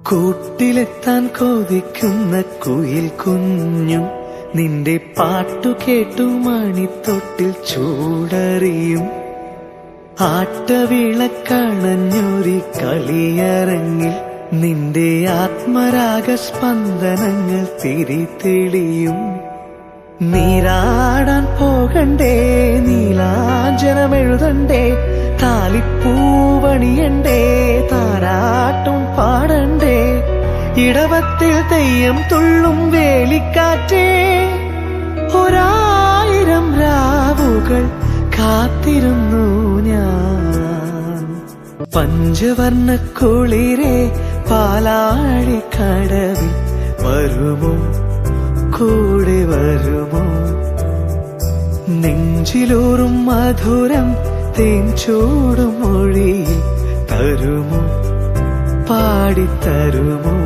കൂട്ടിലെത്താൻ കൊതിക്കുന്ന കുയിൽ കുഞ്ഞും നിന്റെ പാട്ടു കേട്ടു മണിത്തൊട്ടിൽ ചൂടറിയും. ആട്ടവിളക്കണഞ്ഞൊരി കളിയരങ്ങിൽ നിന്റെ ആത്മരാഗ സ്പന്ദനങ്ങൾ തിരിതെളിയും. നീരാടാൻ പോകണ്ടേ, നീലാഞ്ജനമെഴുതണ്ടേ, താലിപ്പൂവണിയണ്ടേ, താരാട്ടും പാടണ്ടേ, ഇടവത്തിൽ തെയ്യം തുള്ളും വേലിക്കാറ്റേ, 1000 രാവുകൾ കാത്തിരുന്നു ഞാൻ. പഞ്ചവർണ്ണ കുളിരേ പാലാഴിക്കടവിൽ വരുമോ, കൂടെ വരുമോ? നെഞ്ചിലൂറും മധുരം തേൻ ചൂടും മൊഴിയിൽ തരുമോ, പാടിത്തരുമോ?